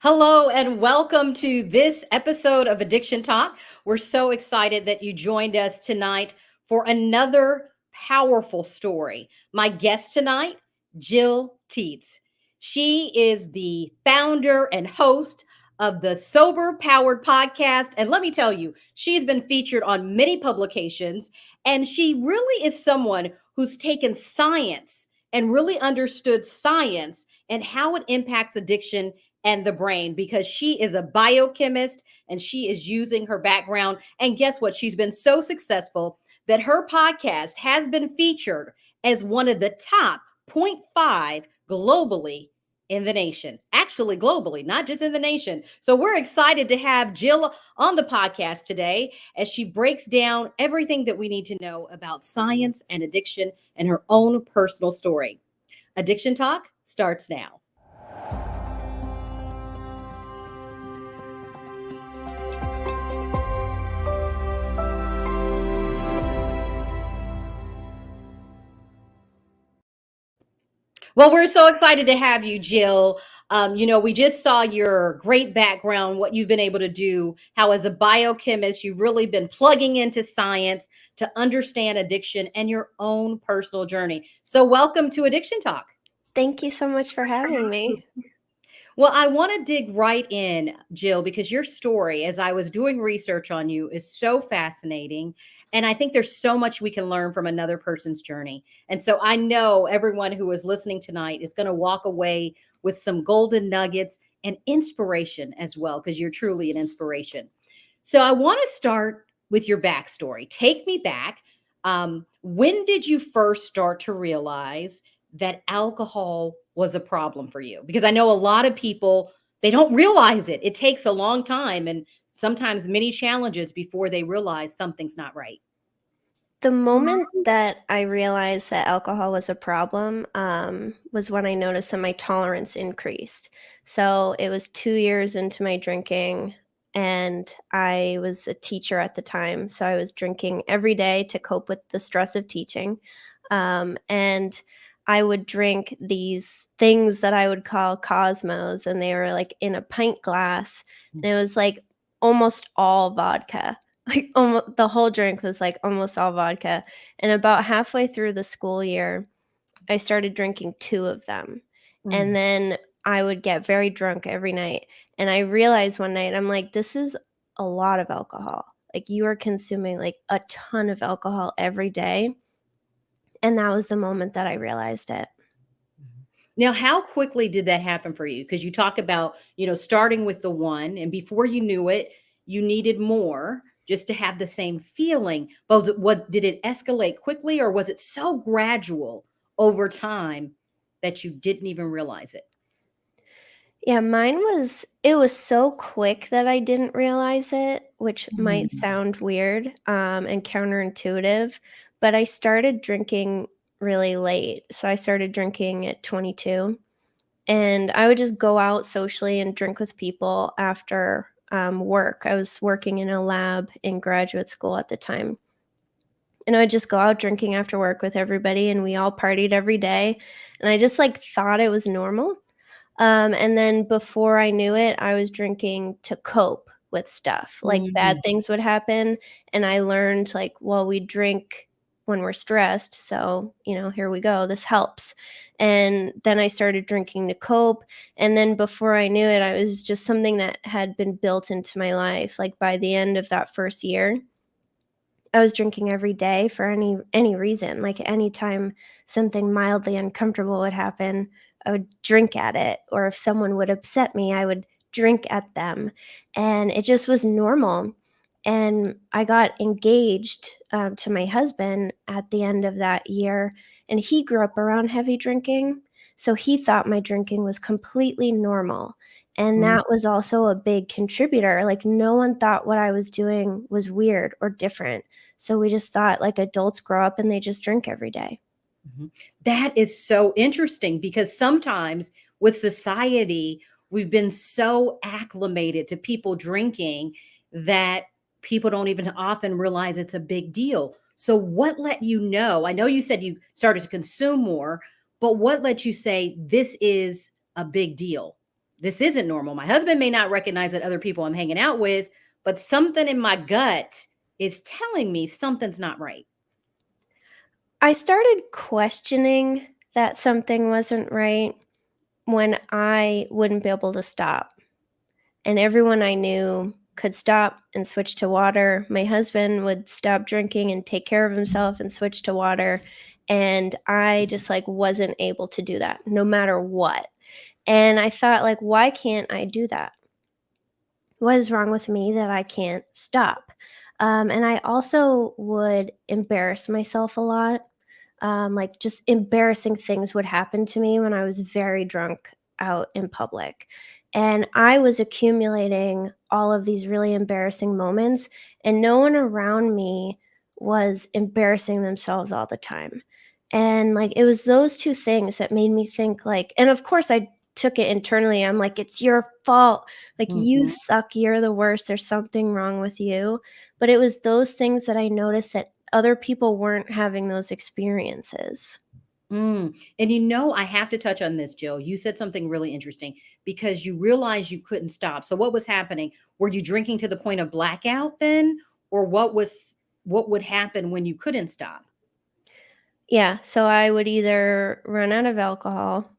Hello and welcome to this episode of Addiction Talk. We're so excited that you joined us tonight for another powerful story. My guest tonight, Gill Tietz. She is the founder and host of the Sober Powered podcast. And let me tell you, she's been featured on many publications, and she really is someone who's taken science and really understood science and how it impacts addiction and the brain, because she is a biochemist and she is using her background. And guess what? She's been so successful that her podcast has been featured as one of the top point 0.5 globally in the nation. Actually, globally, not just in the nation. So we're excited to have Gill on the podcast today as she breaks down everything that we need to know about science and addiction and her own personal story. Addiction Talk starts now. Well, we're so excited to have you, Gill. We just saw your great background, what you've been able to do, how as a biochemist, you've really been plugging into science to understand addiction and your own personal journey. So welcome to Addiction Talk. Thank you so much for having me. Well, I want to dig right in, Gill, because your story, as I was doing research on you, is so fascinating. And I think there's so much we can learn from another person's journey. And so I know everyone who is listening tonight is going to walk away with some golden nuggets and inspiration as well, because you're truly an inspiration. So I want to start with your backstory. Take me back. When did you first start to realize that alcohol was a problem for you? Because I know a lot of people, they don't realize it. It takes a long time and sometimes many challenges before they realize something's not right. The moment that I realized that alcohol was a problem was when I noticed that my tolerance increased. So it was 2 years into my drinking, and I was a teacher at the time. So I was drinking every day to cope with the stress of teaching. And I would drink these things that I would call Cosmos, and they were like in a pint glass, and it was like almost all vodka. Like almost the whole drink was like almost all vodka. And about halfway through the school year, I started drinking 2 of them. And then I would get very drunk every night. And I realized one night, I'm like, this is a lot of alcohol. Like, you are consuming like a ton of alcohol every day. And that was the moment that I realized it. Now, how quickly did that happen for you? Because you talk about, starting with the one, and before you knew it, you needed more just to have the same feeling. But what did it escalate quickly, or was it so gradual over time that you didn't even realize it? Yeah, it was so quick that I didn't realize it, which might sound weird and counterintuitive, but I started drinking really late. So I started drinking at 22, and I would just go out socially and drink with people after work. I was working in a lab in graduate school at the time. And I would just go out drinking after work with everybody, and we all partied every day. And I just like thought it was normal. And then before I knew it, I was drinking to cope with stuff. Like bad things would happen. And I learned like, well, we drink when we're stressed. So, here we go. This helps. And then I started drinking to cope. And then before I knew it, it was just something that had been built into my life. Like by the end of that first year, I was drinking every day for any reason. Like anytime something mildly uncomfortable would happen, I would drink at it. Or if someone would upset me, I would drink at them. And it just was normal. And I got engaged to my husband at the end of that year. And he grew up around heavy drinking. So he thought my drinking was completely normal. And that was also a big contributor. Like no one thought what I was doing was weird or different. So we just thought like adults grow up and they just drink every day. That is so interesting, because sometimes with society, we've been so acclimated to people drinking that people don't even often realize it's a big deal. So what let you know? I know you said you started to consume more, but what let you say this is a big deal? this isn't normal. My husband may not recognize that other people I'm hanging out with, but something in my gut is telling me something's not right. I started questioning that something wasn't right when I wouldn't be able to stop. And everyone I knew could stop and switch to water. My husband would stop drinking and take care of himself and switch to water. And I just like wasn't able to do that no matter what. And I thought, like, why can't I do that? What is wrong with me that I can't stop? And I also would embarrass myself a lot. Like, just embarrassing things would happen to me when I was very drunk out in public. And I was accumulating all of these really embarrassing moments, and no one around me was embarrassing themselves all the time. And like, it was those two things that made me think, like, and of course, I took it internally. I'm like, it's your fault. Like, you Mhm. suck. You're the worst. There's something wrong with you. But it was those things that I noticed that other people weren't having those experiences. And I have to touch on this, Jill. You said something really interesting because you realized you couldn't stop. So what was happening? Were you drinking to the point of blackout then? Or what would happen when you couldn't stop? Yeah, so I would either run out of alcohol,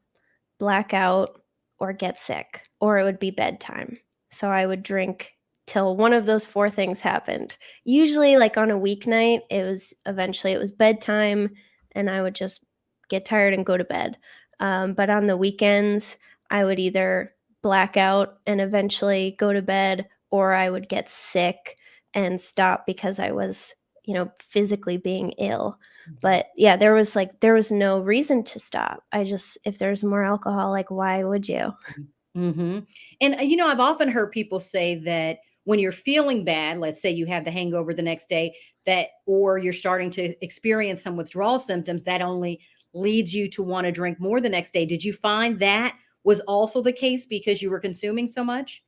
black out, or get sick, or it would be bedtime. So I would drink till one of those 4 things happened. Usually, like, on a weeknight, it was bedtime, and I would just get tired and go to bed. But on the weekends, I would either black out and eventually go to bed, or I would get sick and stop because I was, physically being ill. But yeah, there was no reason to stop. I just if there's more alcohol, like, why would you? Mm-hmm. And I've often heard people say that when you're feeling bad, let's say you have the hangover the next day, that or you're starting to experience some withdrawal symptoms, that only leads you to want to drink more the next day. Did you find that was also the case because you were consuming so much?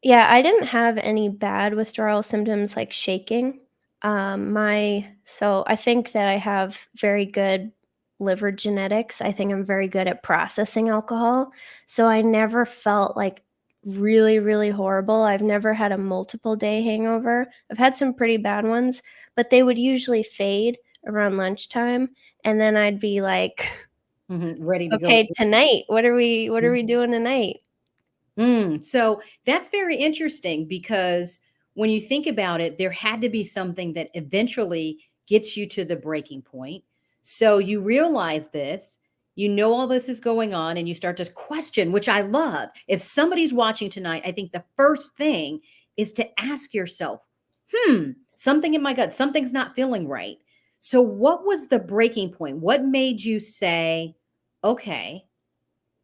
Yeah, I didn't have any bad withdrawal symptoms like shaking. My so I think that I have very good liver genetics. I think I'm very good at processing alcohol. So I never felt like really, really horrible. I've never had a multiple day hangover. I've had some pretty bad ones, but they would usually fade around lunchtime. And then I'd be like, Ready to go. okay, tonight, what are we doing tonight? So that's very interesting because when you think about it, there had to be something that eventually gets you to the breaking point. So you realize this, all this is going on, and you start to question, which I love. If somebody's watching tonight, I think the first thing is to ask yourself, something in my gut, something's not feeling right. So, what was the breaking point? What made you say, okay,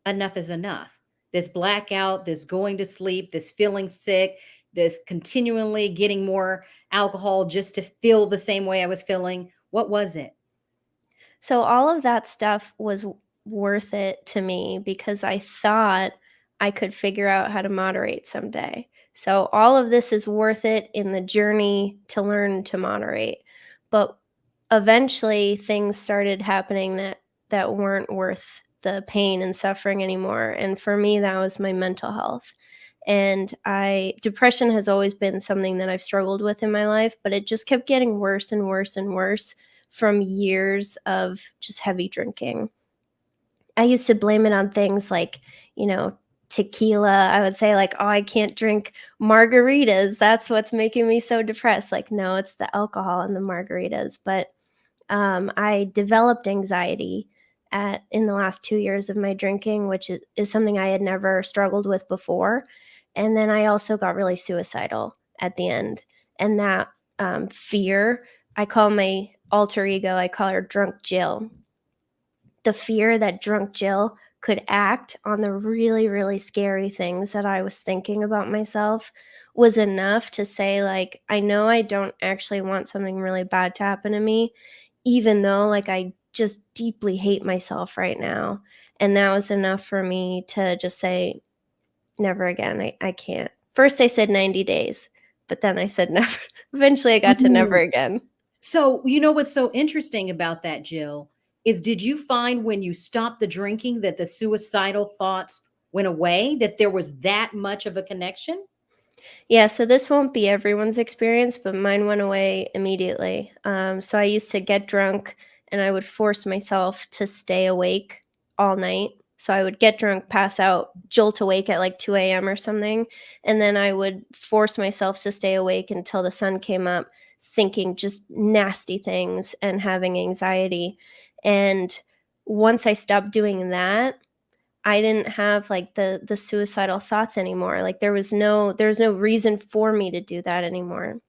enough is enough? This blackout, this going to sleep, this feeling sick, this continually getting more alcohol just to feel the same way I was feeling. What was it? So all of that stuff was worth it to me because I thought I could figure out how to moderate someday. So all of this is worth it in the journey to learn to moderate. But eventually things started happening that weren't worth the pain and suffering anymore. And for me that was my mental health. And I depression has always been something that I've struggled with in my life, but it just kept getting worse and worse and worse from years of just heavy drinking. I used to blame it on things like, tequila. I would say, like, "Oh, I can't drink margaritas. That's what's making me so depressed." Like, no, it's the alcohol and the margaritas. But I developed anxiety in the last 2 years of my drinking, which is something I had never struggled with before. And then I also got really suicidal at the end. And that fear, I call my alter ego, I call her Drunk Jill. The fear that Drunk Jill could act on the really, really scary things that I was thinking about myself was enough to say, like, I know I don't actually want something really bad to happen to me, even though, like, I just deeply hate myself right now. And that was enough for me to just say, never again. I can't. First, I said 90 days, but then I said never. Eventually, I got to never Mm. again. So, what's so interesting about that, Jill, is did you find when you stopped the drinking that the suicidal thoughts went away, that there was that much of a connection? Yeah, so this won't be everyone's experience, but mine went away immediately. So I used to get drunk and I would force myself to stay awake all night. So I would get drunk, pass out, jolt awake at like 2 a.m. or something. And then I would force myself to stay awake until the sun came up, thinking just nasty things and having anxiety. And once I stopped doing that, I didn't have like the suicidal thoughts anymore. Like there was no reason for me to do that anymore.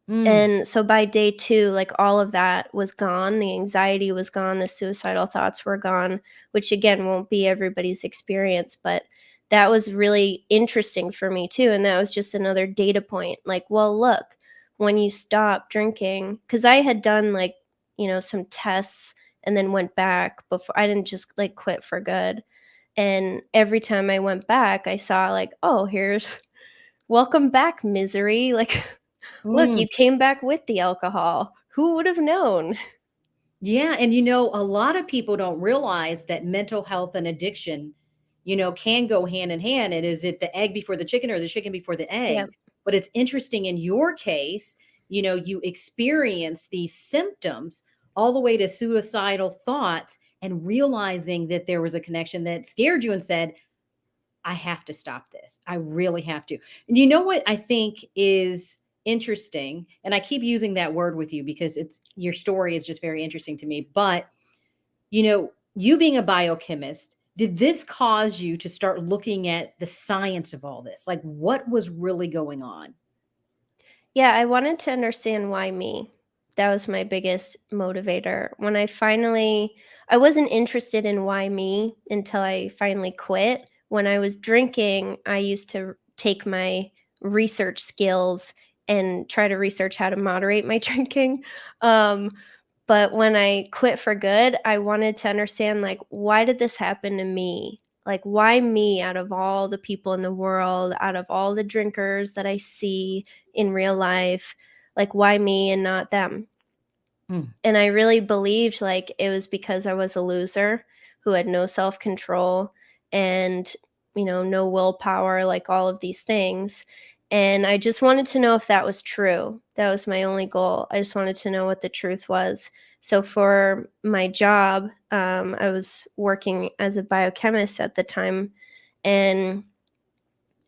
Mm. And so by day 2, like all of that was gone. The anxiety was gone, the suicidal thoughts were gone, which again won't be everybody's experience, but that was really interesting for me too. And that was just another data point. Like, well, look, when you stop drinking, because I had done like, some tests and then went back before. I didn't just like quit for good. And every time I went back, I saw like, oh, here's welcome back, misery. Like, look, Mm. you came back with the alcohol. Who would have known? Yeah, and a lot of people don't realize that mental health and addiction, can go hand in hand. And is it the egg before the chicken or the chicken before the egg? Yep. But it's interesting in your case, you experience these symptoms all the way to suicidal thoughts and realizing that there was a connection that scared you and said, I have to stop this. I really have to. And you know what I think is interesting, and I keep using that word with you because it's your story is just very interesting to me. But you being a biochemist, did this cause you to start looking at the science of all this? Like what was really going on? Yeah, I wanted to understand why me. That was my biggest motivator. I wasn't interested in why me until I finally quit. When I was drinking, I used to take my research skills and try to research how to moderate my drinking. Um, but when I quit for good, I wanted to understand, like, why did this happen to me? Like, why me out of all the people in the world, out of all the drinkers that I see in real life? Like, why me and not them? Mm. And I really believed like it was because I was a loser who had no self-control and, no willpower, like all of these things. And I just wanted to know if that was true. That was my only goal. I just wanted to know what the truth was. So for my job, I was working as a biochemist at the time, and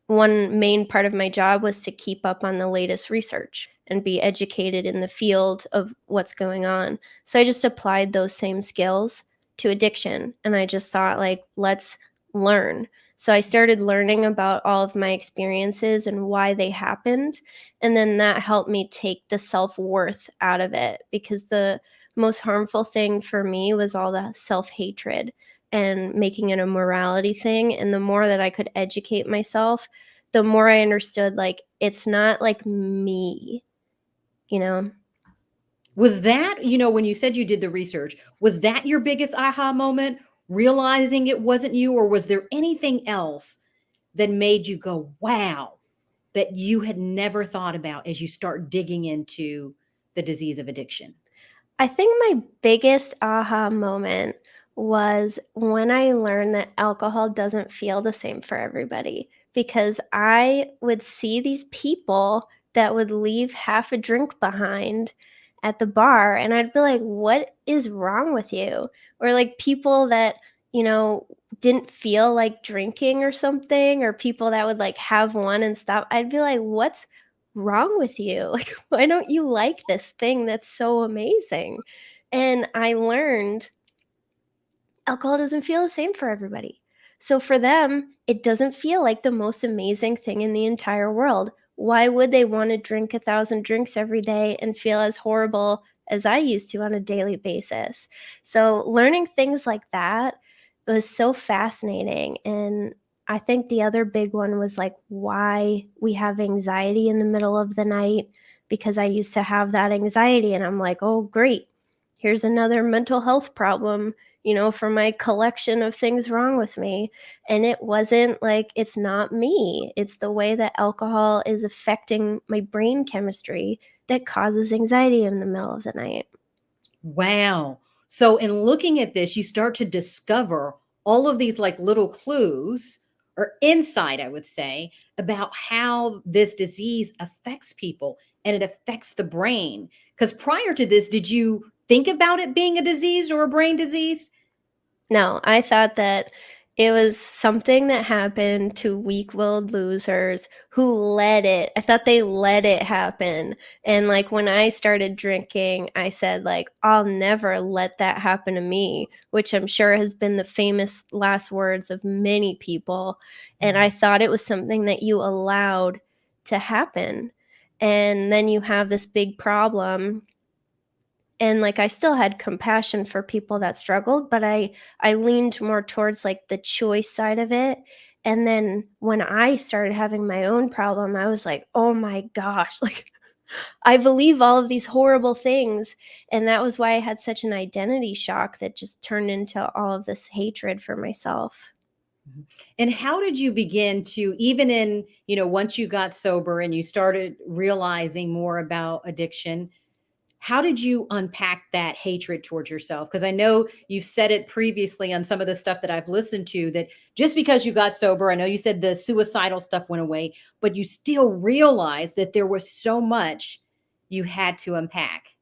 one main part of my job was to keep up on the latest research and be educated in the field of what's going on. So I just applied those same skills to addiction, and I just thought, like, let's learn. So I started learning about all of my experiences and why they happened, and then that helped me take the self-worth out of it, because the most harmful thing for me was all the self-hatred and making it a morality thing. And the more that I could educate myself, the more I understood, like, it's not like me, you know? Was that, when you said you did the research, was that your biggest aha moment, realizing it wasn't you, or was there anything else that made you go, wow, that you had never thought about as you start digging into the disease of addiction? I think my biggest aha moment was when I learned that alcohol doesn't feel the same for everybody, because I would see these people that would leave half a drink behind at the bar, and I'd be like, "What is wrong with you?" Or like people that, you know, didn't feel like drinking or something, or people that would like have one and stop. I'd be like, "What's wrong with you? Like, why don't you like this thing that's so amazing?" And I learned alcohol doesn't feel the same for everybody. So for them, it doesn't feel like the most amazing thing in the entire world. Why would they want to drink 1,000 drinks every day and feel as horrible as I used to on a daily basis? So learning things like that was so fascinating. And I think the other big one was like why we have anxiety in the middle of the night, because I used to have that anxiety and I'm like, oh, great. Here's another mental health problem, for my collection of things wrong with me. And it wasn't like, it's not me. It's the way that alcohol is affecting my brain chemistry that causes anxiety in the middle of the night. Wow. So in looking at this, you start to discover all of these like little clues or insight, I would say, about how this disease affects people and it affects the brain. Because prior to this, did you think about it being a disease or a brain disease? No, I thought that it was something that happened to weak-willed losers who let it. I thought they let it happen. And like when I started drinking, I said like, I'll never let that happen to me, which I'm sure has been the famous last words of many people. And I thought it was something that you allowed to happen. And then you have this big problem, and like I still had compassion for people that struggled, but I leaned more towards like the choice side of it. And then when I started having my own problem, I was like, oh my gosh, like I believe all of these horrible things. And that was why I had such an identity shock that just turned into all of this hatred for myself. And how did you begin to, even in, once you got sober and you started realizing more about addiction, how did you unpack that hatred towards yourself? Because I know you've said it previously on some of the stuff that I've listened to, that just because you got sober, I know you said the suicidal stuff went away, but you still realized that there was so much you had to unpack.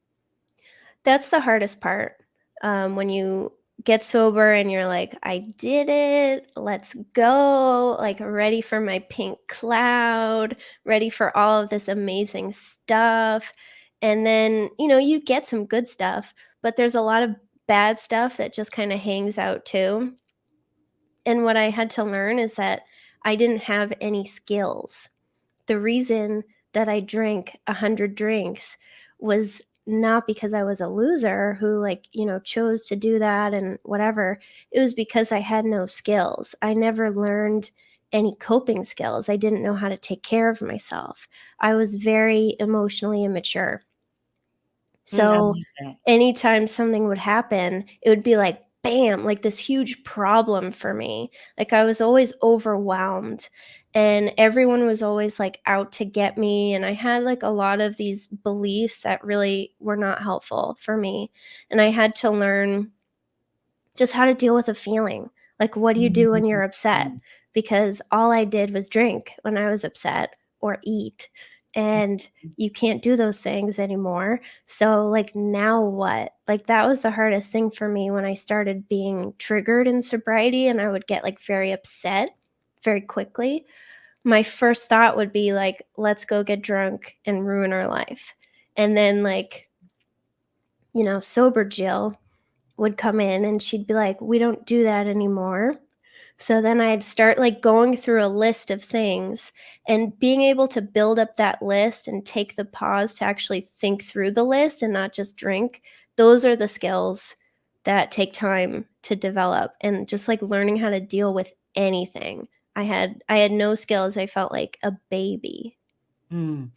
That's the hardest part. When you get sober and you're like, I did it, let's go, like ready for my pink cloud, ready for all of this amazing stuff. And then, you get some good stuff, but there's a lot of bad stuff that just kind of hangs out too. And what I had to learn is that I didn't have any skills. The reason that I drank 100 drinks was not because I was a loser who chose to do that and whatever. It was because I had no skills. I never learned any coping skills. I didn't know how to take care of myself. I was very emotionally immature. I So like that. anytime something would happen, it would be like, bam, like this huge problem for me. Like I was always overwhelmed and everyone was always like out to get me. And I had like a lot of these beliefs that really were not helpful for me. And I had to learn just how to deal with a feeling. Like, what do you do when you're upset? Mhm. Because all I did was drink when I was upset or eat. And you can't do those things anymore. So, like, now what? Like, that was the hardest thing for me when I started being triggered in sobriety and I would get like very upset very quickly. My first thought would be like, let's go get drunk and ruin our life. And then, like, sober Jill would come in and she'd be like, "We don't do that anymore." So then I'd start like going through a list of things and being able to build up that list and take the pause to actually think through the list and not just drink. Those are the skills that take time to develop, and just like learning how to deal with anything. I had no skills. I felt like a baby. Mm.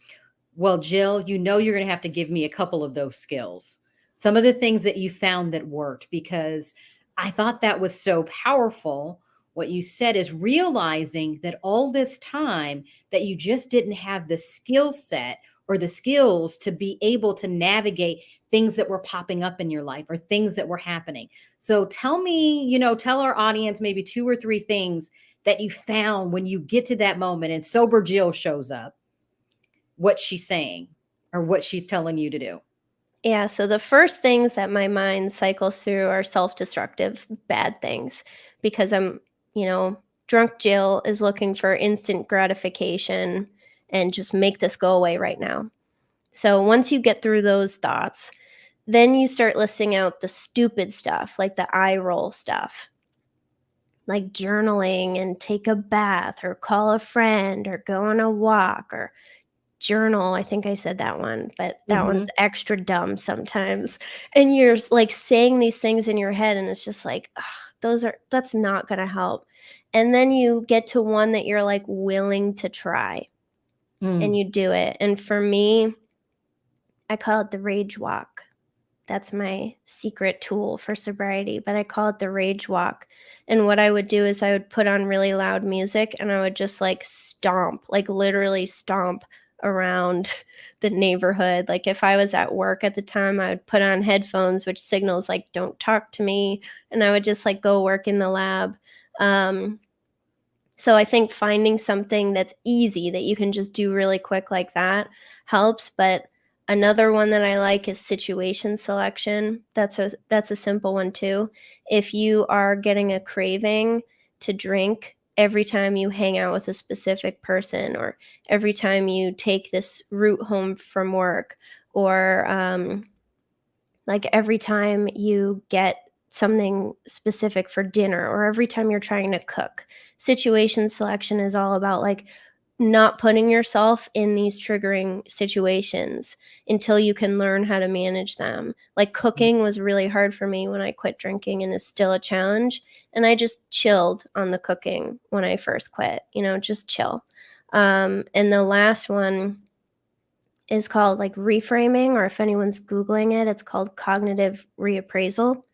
Well, Jill, you're going to have to give me a couple of those skills. Some of the things that you found that worked, because I thought that was so powerful. What you said is realizing that all this time that you just didn't have the skill set or the skills to be able to navigate things that were popping up in your life or things that were happening. So tell me, tell our audience maybe two or three things that you found when you get to that moment and sober Jill shows up, what she's saying or what she's telling you to do. Yeah, so the first things that my mind cycles through are self-destructive bad things because drunk Jill is looking for instant gratification and just make this go away right now. So once you get through those thoughts, then you start listing out the stupid stuff, like the eye roll stuff, like journaling and take a bath or call a friend or go on a walk or journal. I think I said that one, but that one's Mhm. extra dumb sometimes. And you're like saying these things in your head and it's just like, ugh, that's not going to help. And then you get to one that you're like willing to try and Mm. you do it. And for me, I call it the rage walk. That's my secret tool for sobriety, but I call it the rage walk. And what I would do is I would put on really loud music and I would just like stomp, like literally stomp around the neighborhood. Like if I was at work at the time, I would put on headphones, which signals like, don't talk to me. And I would just like go work in the lab. So I think finding something that's easy that you can just do really quick like that helps. But another one that I like is situation selection. That's a simple one too. If you are getting a craving to drink every time you hang out with a specific person, or every time you take this route home from work, or like every time you get something specific for dinner, or every time you're trying to cook. Situation selection is all about like not putting yourself in these triggering situations until you can learn how to manage them. Like cooking was really hard for me when I quit drinking, and is still a challenge. And I just chilled on the cooking when I first quit, just chill. And the last one is called like reframing, or if anyone's Googling it, it's called cognitive reappraisal.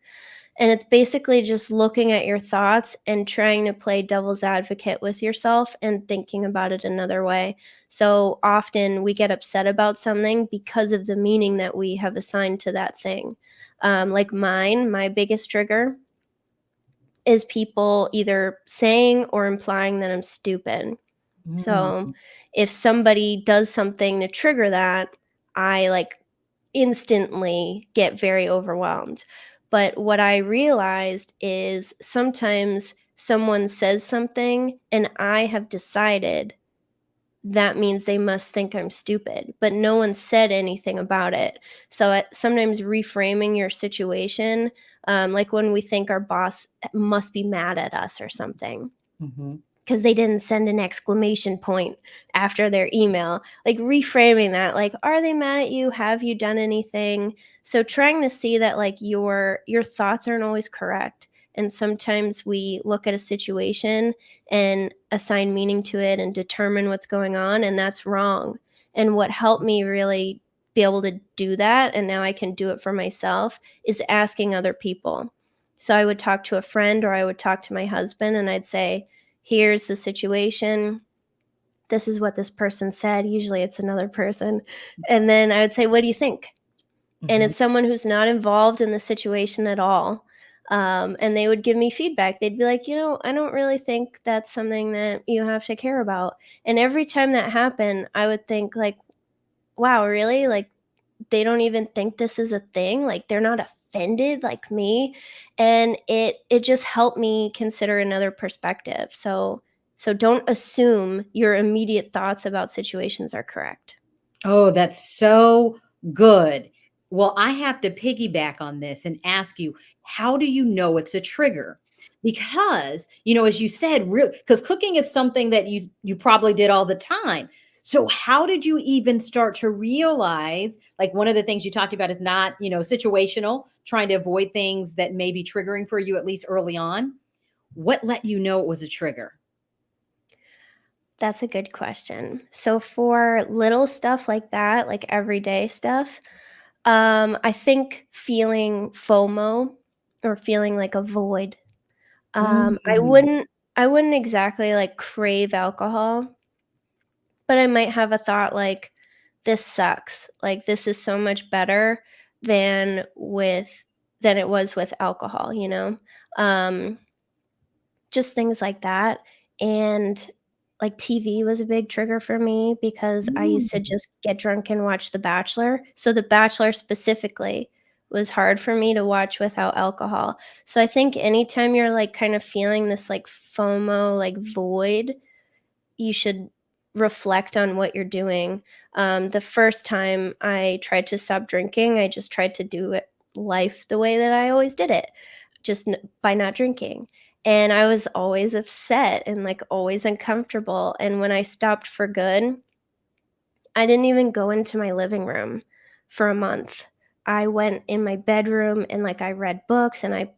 And it's basically just looking at your thoughts and trying to play devil's advocate with yourself and thinking about it another way. So often we get upset about something because of the meaning that we have assigned to that thing. Like my biggest trigger is people either saying or implying that I'm stupid. So if somebody does something to trigger that, I like instantly get very overwhelmed. But what I realized is sometimes someone says something and I have decided that means they must think I'm stupid, but no one said anything about it. So sometimes reframing your situation, like when we think our boss must be mad at us or something, because they didn't send an exclamation point after their email, like reframing that, like, are they mad at you? Have you done anything? So trying to see that like your thoughts aren't always correct. And sometimes we look at a situation and assign meaning to it and determine what's going on, and that's wrong. And what helped me really be able to do that, and now I can do it for myself, is asking other people. So I would talk to a friend, or I would talk to my husband, and I'd say, here's the situation. This is what this person said. Usually it's another person. And then I would say, what do you think? And it's someone who's not involved in the situation at all. And they would give me feedback. They'd be like, I don't really think that's something that you have to care about. And every time that happened, I would think like, wow, really? Like, they don't even think this is a thing. Like, they're not offended like me. And it just helped me consider another perspective. So don't assume your immediate thoughts about situations are correct. Oh, that's so good. Well, I have to piggyback on this and ask you, how do you know it's a trigger? Because, as you said, real because cooking is something that you probably did all the time. So how did you even start to realize, like one of the things you talked about is not, situational, trying to avoid things that may be triggering for you at least early on. What let you know it was a trigger? That's a good question. So for little stuff like that, like everyday stuff, I think feeling FOMO, or feeling like a void. I Mm. wouldn't exactly like crave alcohol, but I might have a thought like, this sucks. Like, this is so much better than it was with alcohol, Um, just things like that. And like TV was a big trigger for me because I used to Mm. just get drunk and watch The Bachelor. So The Bachelor specifically was hard for me to watch without alcohol. So I think anytime you're like kind of feeling this like FOMO, like void, you should reflect on what you're doing. The first time I tried to stop drinking, I just tried to do it life the way that I always did it, just by not drinking. And I was always upset and like always uncomfortable. And when I stopped for good, I didn't even go into my living room for a month. I went in my bedroom and like I read books, and I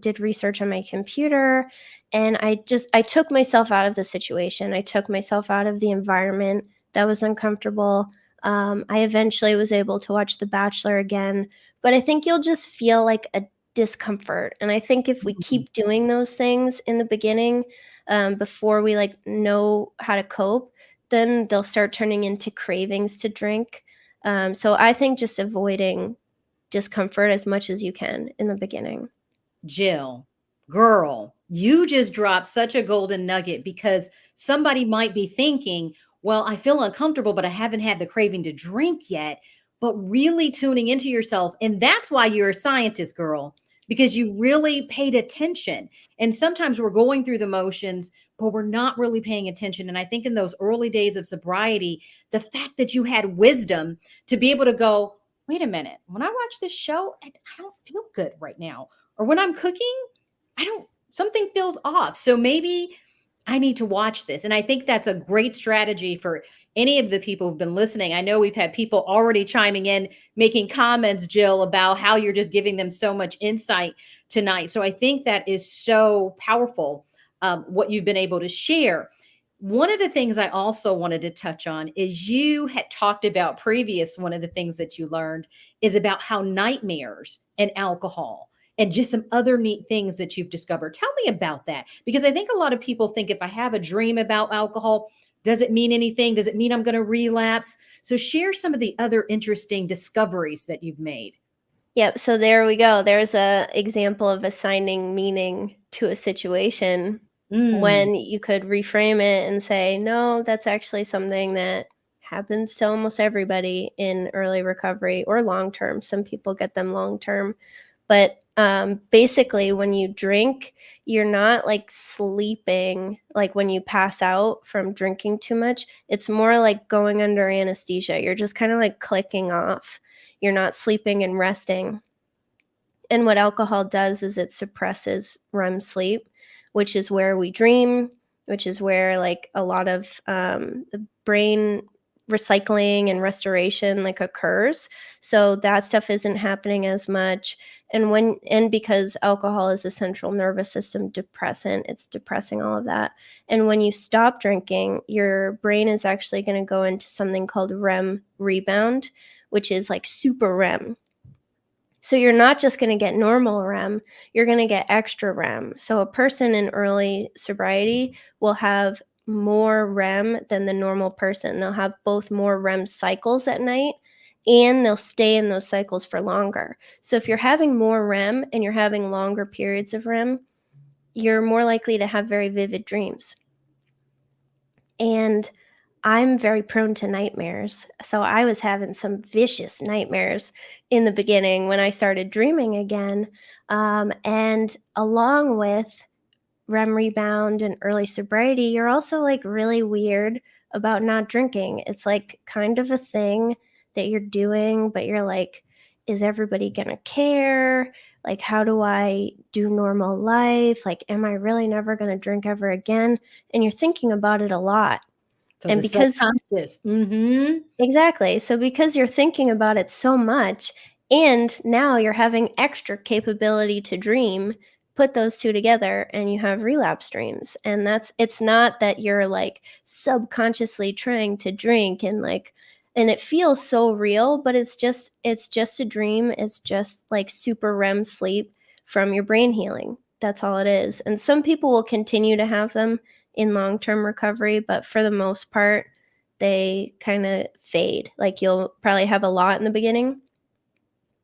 did research on my computer, and I took myself out of the situation. I took myself out of the environment that was uncomfortable. I eventually was able to watch The Bachelor again, but I think you'll just feel like a discomfort. And I think if we keep doing those things in the beginning, before we like know how to cope, then they'll start turning into cravings to drink. So I think just avoiding discomfort as much as you can in the beginning. Jill, Girl, you just dropped such a golden nugget because somebody might be thinking, well, I feel uncomfortable, but I haven't had the craving to drink yet. But really tuning into yourself. And that's why you're a scientist, girl, because you really paid attention. And sometimes we're going through the motions, but we're not really paying attention. And I think in those early days of sobriety, the fact that you had wisdom to be able to go, wait a minute, when I watch this show, I don't feel good right now. Or when I'm cooking, something feels off. So maybe I need to watch this. And I think that's a great strategy for any of the people who've been listening. I know we've had people already chiming in, making comments, Jill, about how you're just giving them so much insight tonight. So I think that is so powerful, what you've been able to share. One of the things I also wanted to touch on is you had talked about previous, one of the things that you learned is about how nightmares and alcohol and just some other neat things that you've discovered. Tell me about that, because I think a lot of people think if I have a dream about alcohol, does it mean anything? Does it mean I'm going to relapse? So share some of the other interesting discoveries that you've made. Yep. So there we go. There's a example of assigning meaning to a situation when you could reframe it and say, no, that's actually something that happens to almost everybody in early recovery or long term. Some people get them long term. But basically, when you drink, you're not like sleeping, like when you pass out from drinking too much. It's more like going under anesthesia. You're just kind of like clicking off. You're not sleeping and resting. And what alcohol does is it suppresses REM sleep, which is where we dream, which is where like a lot of the brain recycling and restoration like occurs. So that stuff isn't happening as much. And because alcohol is a central nervous system depressant, it's depressing all of that. And when you stop drinking, your brain is actually going to go into something called REM rebound, which is like super REM. So you're not just going to get normal REM, you're going to get extra REM. So a person in early sobriety will have more REM than the normal person. They'll have both more REM cycles at night and they'll stay in those cycles for longer. So if you're having more REM and you're having longer periods of REM, you're more likely to have very vivid dreams. And I'm very prone to nightmares. So I was having some vicious nightmares in the beginning when I started dreaming again. And along with REM rebound and early sobriety, you're also like really weird about not drinking. It's like kind of a thing that you're doing, but you're like, is everybody going to care? Like, how do I do normal life? Like, am I really never going to drink ever again? And you're thinking about it a lot. So And the because subconscious. exactly. So because you're thinking about it so much and now you're having extra capability to dream, put those two together and you have relapse dreams. And it's not that you're like subconsciously trying to drink and it feels so real, but it's just a dream. It's just like super REM sleep from your brain healing. That's all it is. And some people will continue to have them in long-term recovery, but for the most part, they kind of fade. Like you'll probably have a lot in the beginning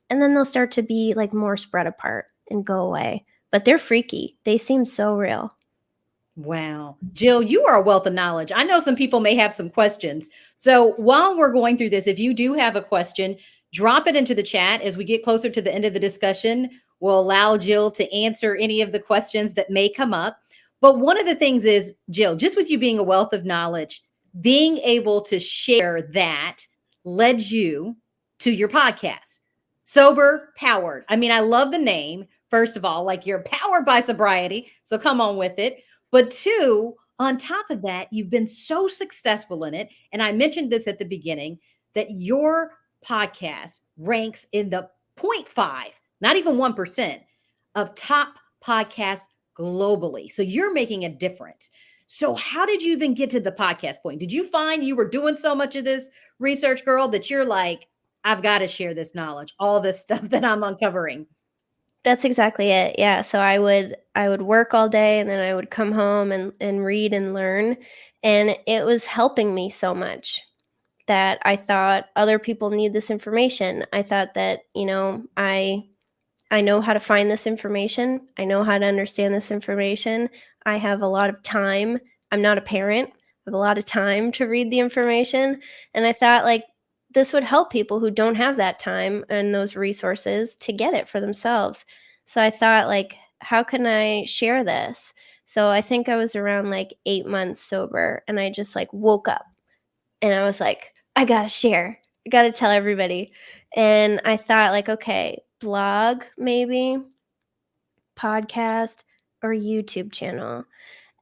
and then they'll start to be like more spread apart and go away. But they're freaky. They seem so real. Wow. Jill, you are a wealth of knowledge. I know some people may have some questions. So while we're going through this, if you do have a question, drop it into the chat. As we get closer to the end of the discussion, we'll allow Jill to answer any of the questions that may come up. But one of the things is, Jill, just with you being a wealth of knowledge, being able to share that led you to your podcast, Sober Powered. I mean, I love the name. First of all, like you're powered by sobriety. So come on with it. But two, on top of that, you've been so successful in it. And I mentioned this at the beginning that your podcast ranks in the 0.5, not even 1% of top podcasts globally. So you're making a difference. So, how did you even get to the podcast point? Did you find you were doing so much of this research, girl, that you're like, I've got to share this knowledge, all this stuff that I'm uncovering? That's exactly it. Yeah. So I would work all day and then I would come home and read and learn. And it was helping me so much that I thought other people need this information. I thought that, I know how to find this information. I know how to understand this information. I have a lot of time. I'm not a parent. I have a lot of time to read the information. And I thought, like, this would help people who don't have that time and those resources to get it for themselves. So I thought, like, how can I share this? So I think I was around like 8 months sober, and I just like woke up and I was like, I gotta share. I gotta tell everybody. And I thought, like, okay, blog, maybe, podcast, or YouTube channel.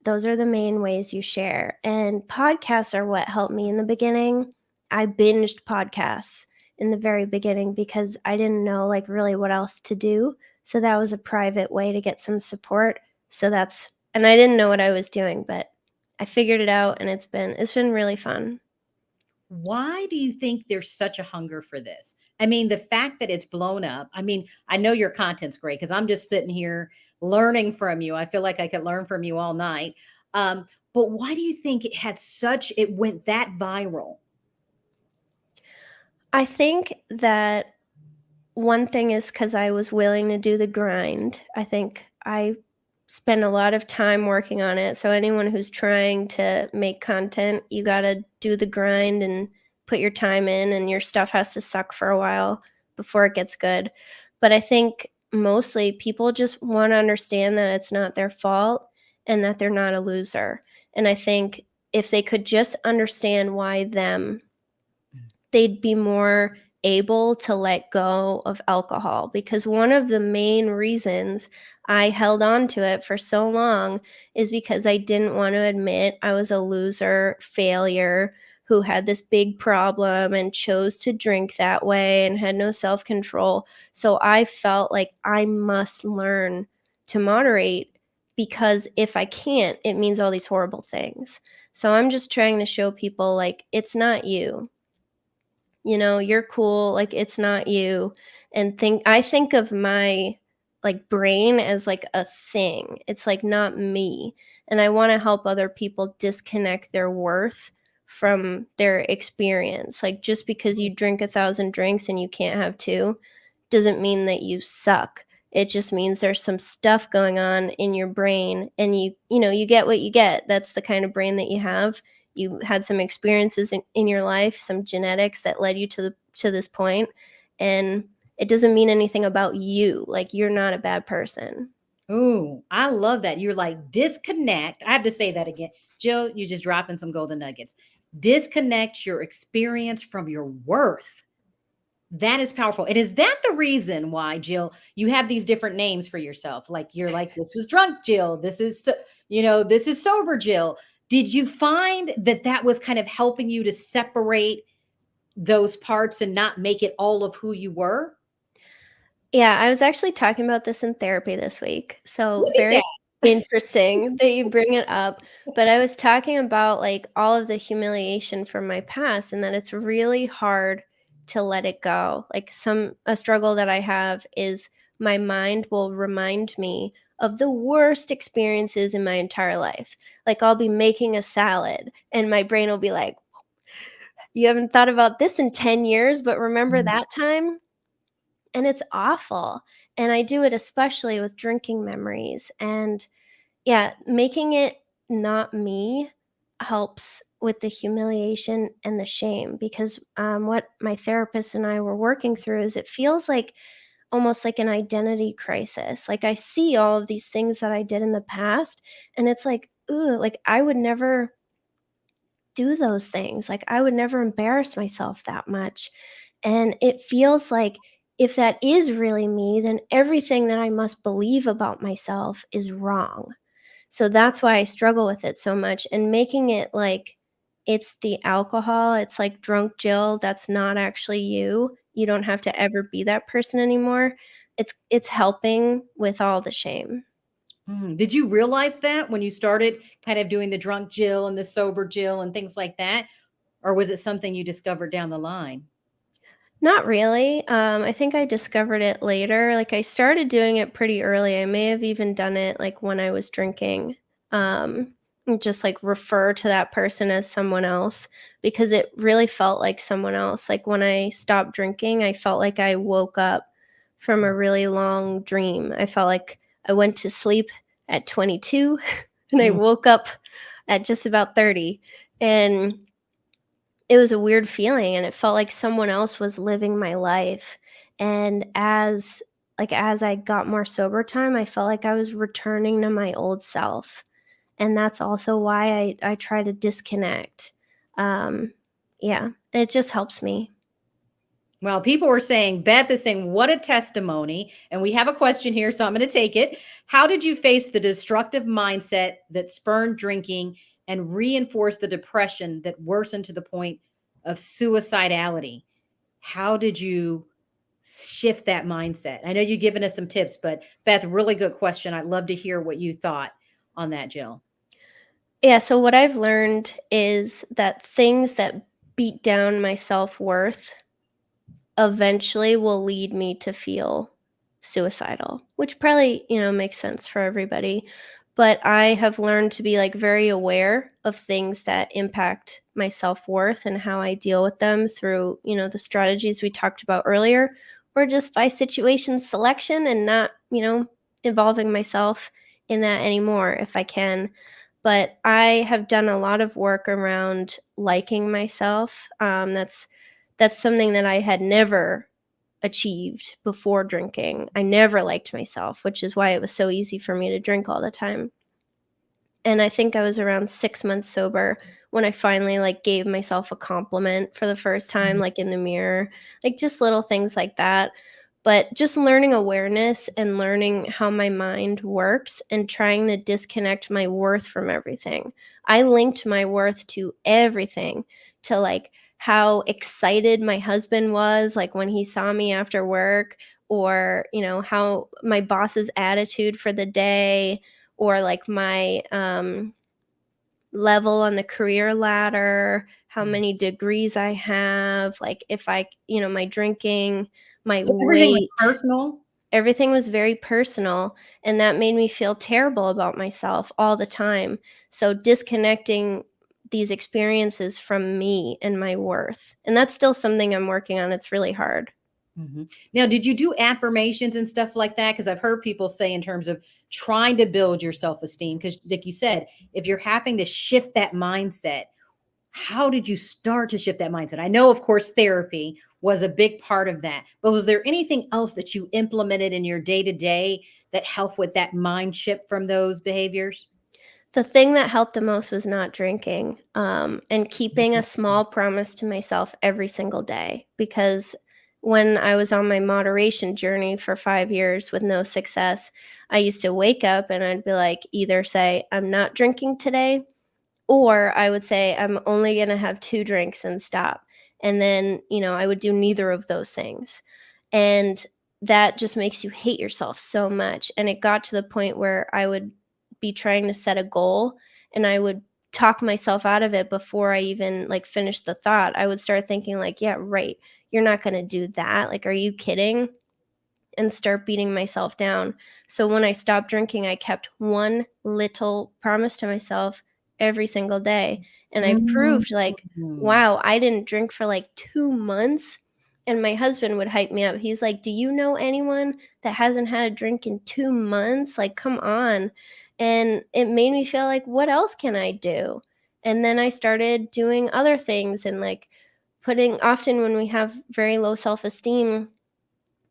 Those are the main ways you share. And podcasts are what helped me in the beginning. I binged podcasts in the very beginning because I didn't know like really what else to do. So that was a private way to get some support. And I didn't know what I was doing, but I figured it out, and it's been really fun. Why do you think there's such a hunger for this? I mean, the fact that it's blown up. I mean, I know your content's great because I'm just sitting here learning from you. I feel like I could learn from you all night. But why do you think it went that viral? I think that one thing is because I was willing to do the grind. I think I spent a lot of time working on it. So anyone who's trying to make content, you gotta do the grind and put your time in, and your stuff has to suck for a while before it gets good. But I think mostly people just wanna understand that it's not their fault and that they're not a loser. And I think if they could just understand why them, they'd be more able to let go of alcohol, because one of the main reasons I held on to it for so long is because I didn't want to admit I was a loser, failure who had this big problem and chose to drink that way and had no self-control. So I felt like I must learn to moderate, because if I can't, it means all these horrible things. So I'm just trying to show people like it's not you. You're cool, like, it's not you. And I think of my, like, brain as, like, a thing. It's, like, not me, and I wanna help other people disconnect their worth from their experience. Like, just because you drink 1,000 drinks and you can't have 2 doesn't mean that you suck. It just means there's some stuff going on in your brain, and you get what you get. That's the kind of brain that you have. You had some experiences in your life, some genetics that led you to this point, and it doesn't mean anything about you. Like, you're not a bad person. Ooh, I love that. You're like, disconnect. I have to say that again. Jill, you're just dropping some golden nuggets. Disconnect your experience from your worth. That is powerful. And is that the reason why, Jill, you have these different names for yourself? Like, you're like, this was drunk Jill. This is sober Jill. Did you find that was kind of helping you to separate those parts and not make it all of who you were? Yeah, I was actually talking about this in therapy this week. So, Look at very that. interesting that you bring it up. But I was talking about like all of the humiliation from my past, and that it's really hard to let it go. Like, a struggle that I have is my mind will remind me of the worst experiences in my entire life. Like, I'll be making a salad and my brain will be like, you haven't thought about this in 10 years, but remember Mm. that time? And it's awful. And I do it especially with drinking memories. And yeah, making it not me helps with the humiliation and the shame, because what my therapist and I were working through is it feels like almost like an identity crisis. Like, I see all of these things that I did in the past, and it's like, ooh, like I would never do those things. Like, I would never embarrass myself that much. And it feels like if that is really me, then everything that I must believe about myself is wrong. So that's why I struggle with it so much, and making it like it's the alcohol, it's like drunk Jill, that's not actually you. You don't have to ever be that person anymore. It's helping with all the shame. Did you realize that when you started kind of doing the drunk Jill and the sober Jill and things like that? Or was it something you discovered down the line? Not really. I think I discovered it later. Like, I started doing it pretty early. I may have even done it like when I was drinking. And just like refer to that person as someone else, because it really felt like someone else. Like, when I stopped drinking, I felt like I woke up from a really long dream. I felt like I went to sleep at 22 and I Mm. woke up at just about 30. And it was a weird feeling, and it felt like someone else was living my life. And as I got more sober time, I felt like I was returning to my old self. And that's also why I try to disconnect. Yeah, it just helps me. Well, people were saying, Beth is saying, what a testimony. And we have a question here, so I'm going to take it. How did you face the destructive mindset that spurned drinking and reinforced the depression that worsened to the point of suicidality? How did you shift that mindset? I know you've given us some tips, but Beth, really good question. I'd love to hear what you thought on that, Jill. Yeah, so what I've learned is that things that beat down my self-worth eventually will lead me to feel suicidal, which probably, makes sense for everybody. But I have learned to be like very aware of things that impact my self-worth and how I deal with them through, the strategies we talked about earlier, or just by situation selection and not, involving myself in that anymore if I can. But I have done a lot of work around liking myself. That's something that I had never achieved before drinking. I never liked myself, which is why it was so easy for me to drink all the time. And I think I was around 6 months sober when I finally gave myself a compliment for the first time, in the mirror, just little things like that. But just learning awareness and learning how my mind works and trying to disconnect my worth from everything. I linked my worth to everything, to how excited my husband was when he saw me after work, or how my boss's attitude for the day, or my level on the career ladder, how many degrees I have, if I, my drinking, my So everything was weight. personal. Everything was very personal, and that made me feel terrible about myself all the time. So disconnecting these experiences from me and my worth. And that's still something I'm working on. It's really hard. Now, did you do affirmations and stuff like that? Because I've heard people say in terms of trying to build your self-esteem, because like you said, if you're having to shift that mindset, how did you start to shift that mindset? I know, of course, therapy was a big part of that, but was there anything else that you implemented in your day-to-day that helped with that mind shift from those behaviors? The thing that helped the most was not drinking, and keeping a small promise to myself every single day. Because when I was on my moderation journey for 5 years with no success, I used to wake up and I'd be either say, I'm not drinking today, or I would say, I'm only going to have 2 drinks and stop. And then, I would do neither of those things. And that just makes you hate yourself so much. And it got to the point where I would be trying to set a goal, and I would talk myself out of it before I even finished the thought. I would start thinking yeah, right. You're not going to do that. Are you kidding? And start beating myself down. So when I stopped drinking, I kept one little promise to myself every single day. And I proved Mm. wow, I didn't drink for 2 months. And my husband would hype me up. He's like, do you know anyone that hasn't had a drink in 2 months? Come on. And it made me feel what else can I do? And then I started doing other things, and often when we have very low self-esteem,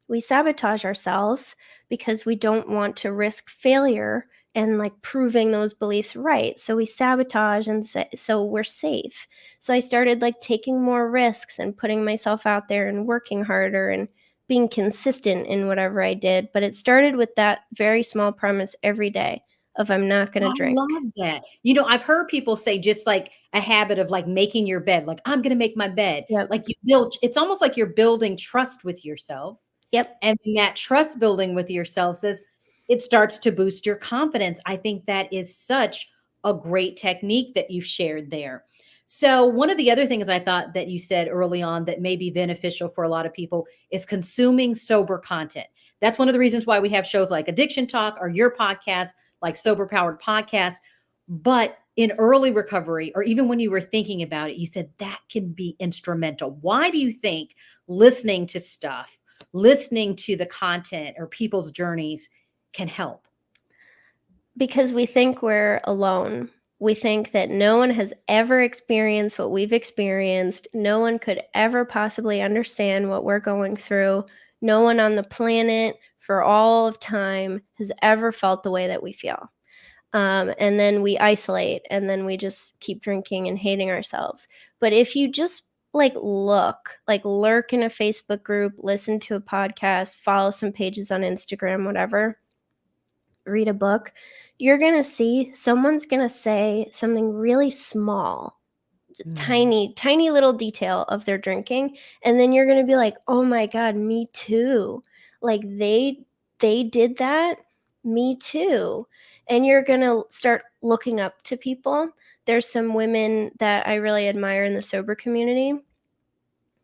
we sabotage ourselves because we don't want to risk failure and proving those beliefs right. So we sabotage, and so we're safe. So I started taking more risks and putting myself out there and working harder and being consistent in whatever I did. But it started with that very small promise every day of, I'm not going to I drink. love that. I've heard people say just like a habit of making your bed, I'm going to make my bed. Yep. You build, it's almost like you're building trust with yourself. Yep. And then that trust building with yourself says it starts to boost your confidence. I think that is such a great technique that you've shared there. So, one of the other things I thought that you said early on that may be beneficial for a lot of people is consuming sober content. That's one of the reasons why we have shows like Addiction Talk or your podcast, like Sober Powered Podcast. But in early recovery, or even when you were thinking about it, you said that can be instrumental. Why do you think listening to stuff listening to the content or people's journeys can help? Because we think we're alone. We think that no one has ever experienced what we've experienced. No one could ever possibly understand what we're going through. No one on the planet for all of time has ever felt the way that we feel. And then we isolate, and then we just keep drinking and hating ourselves. But if you just lurk in a Facebook group, listen to a podcast, follow some pages on Instagram, whatever, read a book, you're going to see someone's going to say something really small, tiny little detail of their drinking. And then you're going to be like, oh my God, me too. Like they did that. Me too. And you're going to start looking up to people. There's some women that I really admire in the sober community.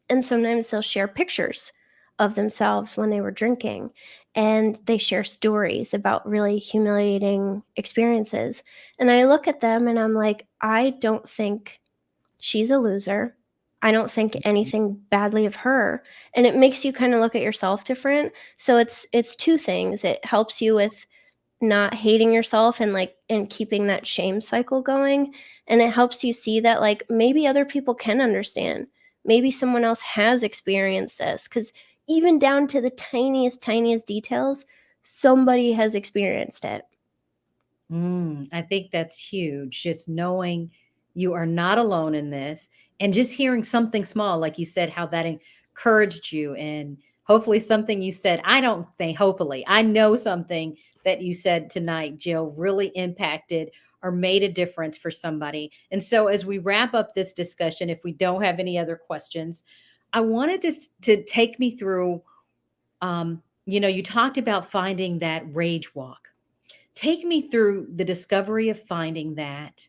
And sometimes they'll share pictures of themselves when they were drinking. And they share stories about really humiliating experiences. And I look at them and I'm like, I don't think she's a loser. I don't think anything badly of her. And it makes you kind of look at yourself different. So it's two things. It helps you with not hating yourself and keeping that shame cycle going. And it helps you see that maybe other people can understand. Maybe someone else has experienced this, because even down to the tiniest details, somebody has experienced it. I think that's huge. Just knowing you are not alone in this, and just hearing something small, like you said, how that encouraged you. And hopefully, something you said, hopefully, I know something that you said tonight, Jill, really impacted or made a difference for somebody. And so, as we wrap up this discussion, if we don't have any other questions, I wanted to take me through. You talked about finding that rage walk. Take me through the discovery of finding that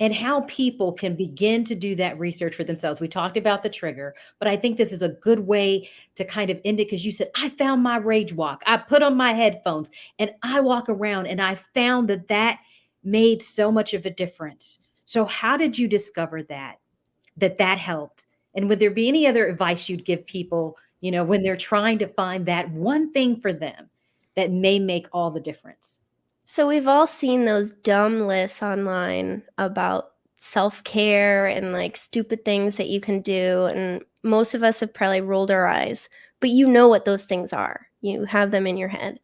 and how people can begin to do that research for themselves. We talked about the trigger, but I think this is a good way to kind of end it, because you said, I found my rage walk. I put on my headphones and I walk around, and I found that made so much of a difference. So how did you discover that helped? And would there be any other advice you'd give people, when they're trying to find that one thing for them that may make all the difference? So we've all seen those dumb lists online about self-care and stupid things that you can do. And most of us have probably rolled our eyes, but you know what those things are. You have them in your head.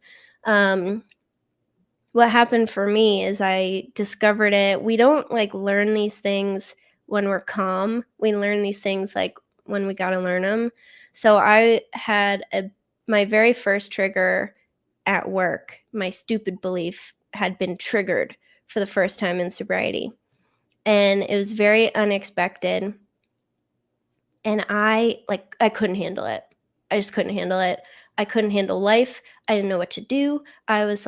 What happened for me is I discovered it. We don't learn these things when we're calm. We learn these things when we got to learn them. So I had my very first trigger at work. My stupid belief had been triggered for the first time in sobriety. And it was very unexpected. And I couldn't handle it. I just couldn't handle it. I couldn't handle life. I didn't know what to do. I was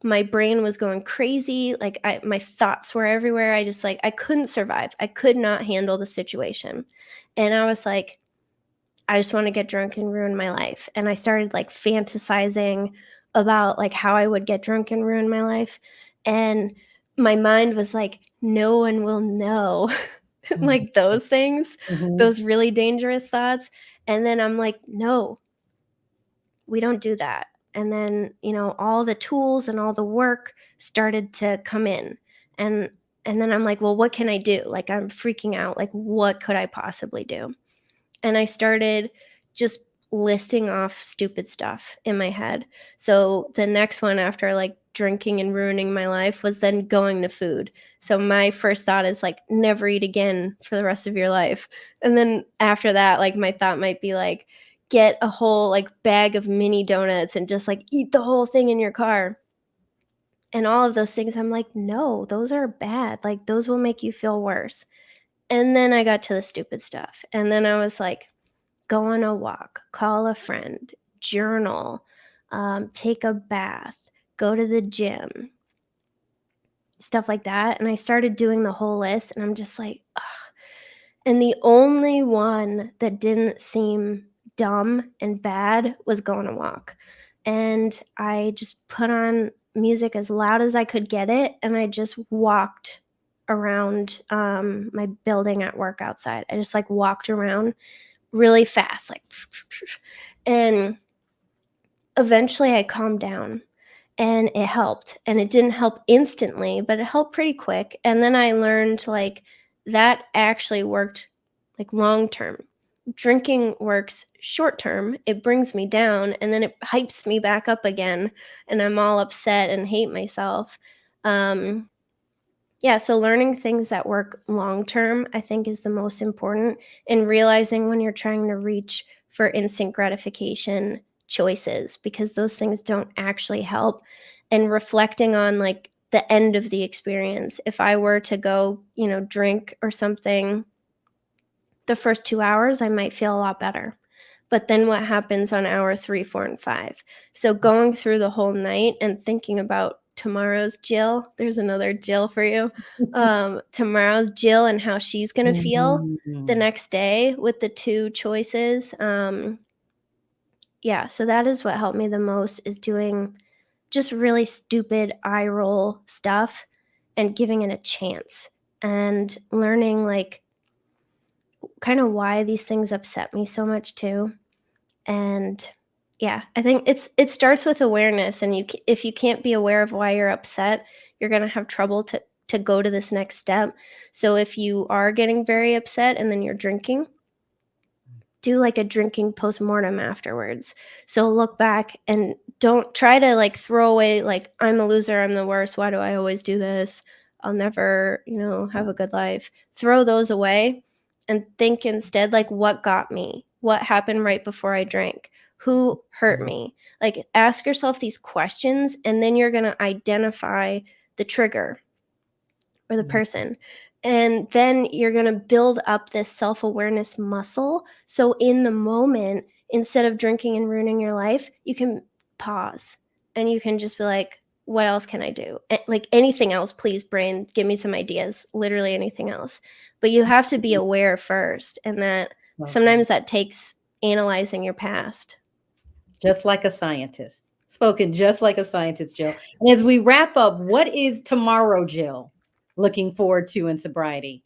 my brain was going crazy. My thoughts were everywhere. I couldn't survive. I could not handle the situation. And I was like, I just want to get drunk and ruin my life. And I started fantasizing about how I would get drunk and ruin my life. And my mind was no one will know. Those things, those really dangerous thoughts. And then I'm like, no, we don't do that. And then, all the tools and all the work started to come in. And then I'm like, well, what can I do? I'm freaking out. What could I possibly do? And I started just listing off stupid stuff in my head. So the next one after drinking and ruining my life was then going to food. So my first thought is never eat again for the rest of your life. And then after that, my thought might be get a whole bag of mini donuts and just eat the whole thing in your car. And all of those things, I'm like, no, those are bad. Those will make you feel worse. And then I got to the stupid stuff. And then I was like, go on a walk, call a friend, journal, take a bath, go to the gym, stuff like that. And I started doing the whole list, and I'm just like, ugh. And the only one that didn't seem dumb and bad was go on a walk. And I just put on music as loud as I could get it, and I just walked around my building at work outside. I just walked around, really fast, like, and eventually I calmed down and it helped. And it didn't help instantly, but it helped pretty quick. And then I learned like that actually worked like long term. Drinking works short term. It brings me down and then it hypes me back up again and I'm all upset and hate myself. Um yeah, so learning things that work long term, I think, is the most important, and realizing when you're trying to reach for instant gratification choices, because those things don't actually help, and reflecting on like the end of the experience. If I were to go, drink or something, the first 2 hours, I might feel a lot better. But then what happens on hour 3, 4, and 5? So going through the whole night and thinking about tomorrow's Jill, there's another Jill for you. Tomorrow's Jill and how she's going to feel the Mm. next day with the 2 choices. Yeah, so that is what helped me the most, is doing just really stupid eye roll stuff and giving it a chance and learning like kind of why these things upset me so much too. And yeah, I think it starts with awareness, and if you can't be aware of why you're upset, you're going to have trouble to go to this next step. So if you are getting very upset and then you're drinking, do like a drinking postmortem afterwards. So look back and don't try to like throw away like, I'm a loser, I'm the worst, why do I always do this? I'll never, have a good life. Throw those away and think instead like, what got me? What happened right before I drank? Who hurt me? Like, ask yourself these questions, and then you're going to identify the trigger or the person. And then you're going to build up this self-awareness muscle. So in the moment, instead of drinking and ruining your life, you can pause and you can just be like, what else can I do? Like anything else, please, brain, give me some ideas, literally anything else. But you have to be aware first. And that sometimes that takes analyzing your past. Just like a scientist. Spoken just like a scientist, Jill. And as we wrap up, what is tomorrow, Jill, looking forward to in sobriety?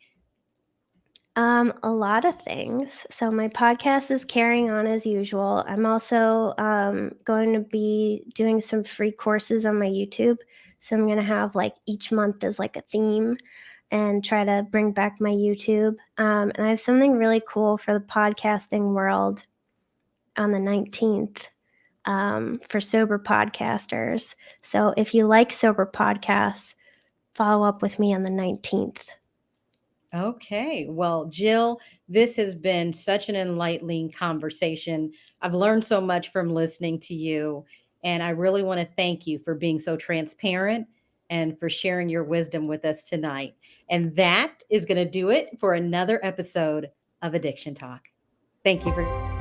A lot of things. So my podcast is carrying on as usual. I'm also going to be doing some free courses on my YouTube. So I'm going to have like each month as like a theme and try to bring back my YouTube. And I have something really cool for the podcasting world on the 19th for sober podcasters. So if you like sober podcasts, follow up with me on the 19th. Okay. Well, Jill, this has been such an enlightening conversation. I've learned so much from listening to you. And I really want to thank you for being so transparent and for sharing your wisdom with us tonight. And that is going to do it for another episode of Addiction Talk. Thank you for